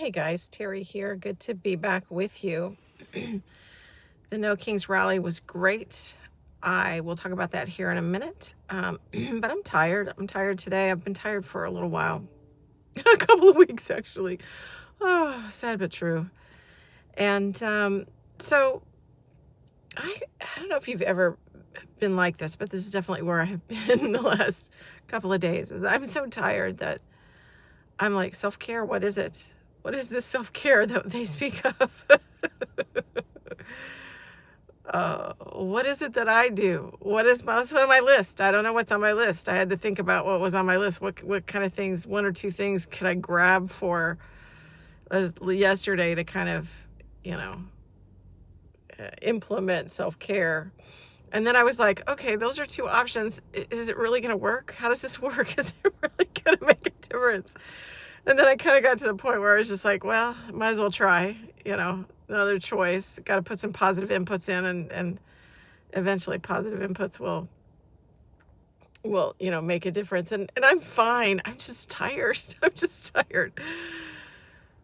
Hey guys, Terry here. Good to be back with you. The No Kings rally was great. I will talk about that here in a minute. But I'm tired. I'm tired today. I've been tired for a little while, a couple of weeks actually. Oh, sad but true. And so I don't know if you've ever been like this, but this is definitely where I have been the last couple of days. I'm so tired that I'm like, self-care, what is it? What is this self-care that they speak of? What is it that I do? What's on my list? I don't know what's on my list. I had to think about what was on my list. What kind of things, one or two things could I grab for yesterday to kind of, you know, implement self-care. And then I was like, okay, those are two options. Is it really going to work? How does this work? Is it really going to make a difference? And then I kind of got to the point where I was just like, well, might as well try, another choice. Got to put some positive inputs in, and eventually positive inputs will, make a difference. And I'm fine. I'm just tired. I'm just tired.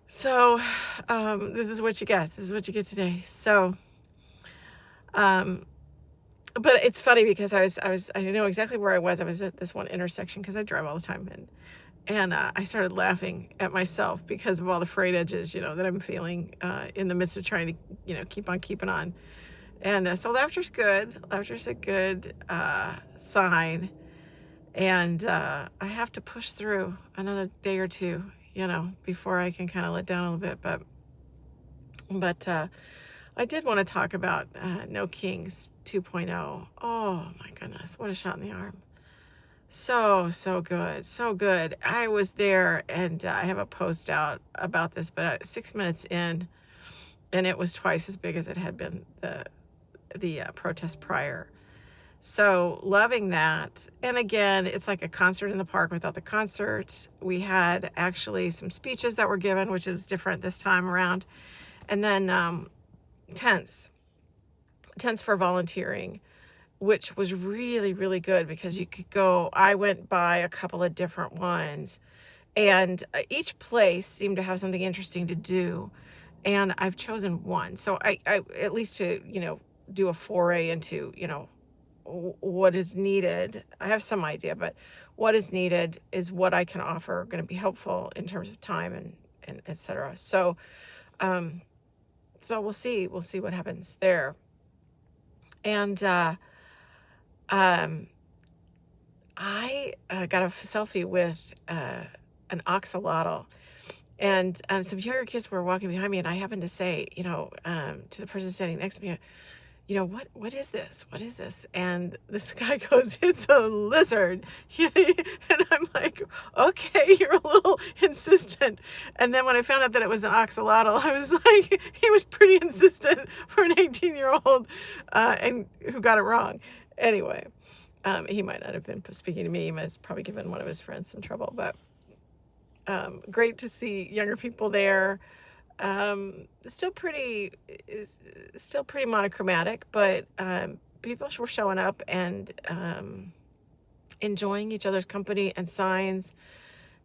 So, this is what you get. This is what you get today. So, but it's funny because I know exactly where I was. I was at this one intersection because I drive all the time, and I started laughing at myself because of all the frayed edges, that I'm feeling in the midst of trying to, keep on keeping on. And so laughter's good. Laughter's a good sign. And I have to push through another day or two, before I can kind of let down a little bit. But I did want to talk about No Kings 2.0. Oh my goodness, what a shot in the arm. So good. So good. I was there, and I have a post out about this, but 6 minutes in, and it was twice as big as it had been the protest prior. So loving that. And again, it's like a concert in the park without the concert. We had actually some speeches that were given, which is different this time around. And then tents for volunteering, which was really, really good because you could go. I went by a couple of different ones, and each place seemed to have something interesting to do. And I've chosen one. So I at least to, do a foray into, what is needed. I have some idea, but what is needed is what I can offer, going to be helpful in terms of time and et cetera. So, so we'll see what happens there. And, I got a selfie with an axolotl, and some younger kids were walking behind me, and I happened to say, to the person standing next to me, what is this? What is this? And this guy goes, it's a lizard. And I'm like, okay, you're a little insistent. And then when I found out that it was an axolotl, I was like, he was pretty insistent for an 18-year-old, and who got it wrong. Anyway, he might not have been speaking to me. He must have probably given one of his friends some trouble. But great to see younger people there. Still pretty monochromatic, but people were showing up and enjoying each other's company and signs,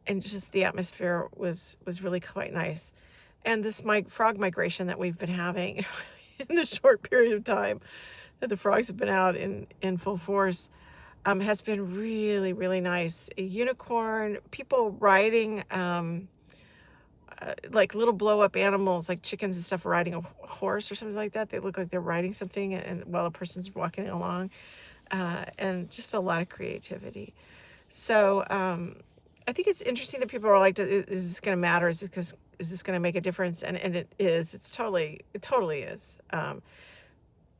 and just the atmosphere was really quite nice. And this frog migration that we've been having in the short period of time that the frogs have been out in full force has been really, really nice. A unicorn, people riding like little blow-up animals, like chickens and stuff, riding a horse or something like that. They look like they're riding something, and while a person's walking along, and just a lot of creativity. So I think it's interesting that people are like, is this going to matter? Is this going to make a difference? And it is. It totally is.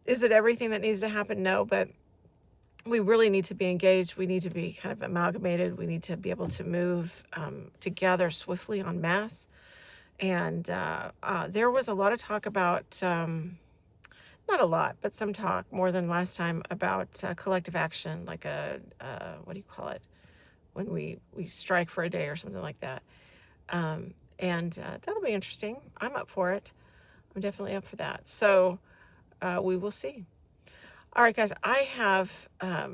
Is it everything that needs to happen? No, but we really need to be engaged. We need to be kind of amalgamated. We need to be able to move together swiftly en masse. And there was a lot of talk about, not a lot, but some talk, more than last time, about collective action, like what do you call it? When we strike for a day or something like that. And that'll be interesting. I'm up for it. I'm definitely up for that. So we will see. All right, guys, I have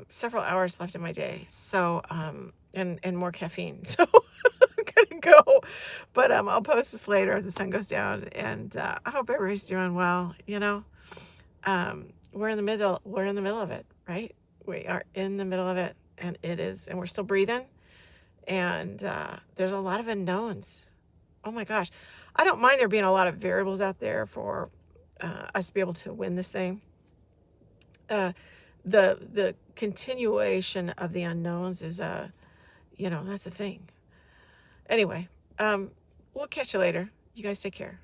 several hours left in my day, so and more caffeine. So I'm gonna go. But I'll post this later if the sun goes down, and I hope everybody's doing well. We're in the middle. We're in the middle of it, right? We are in the middle of it, and we're still breathing. And there's a lot of unknowns. Oh my gosh, I don't mind there being a lot of variables out there for us to be able to win this thing. The continuation of the unknowns is that's a thing. Anyway, we'll catch you later. You guys take care.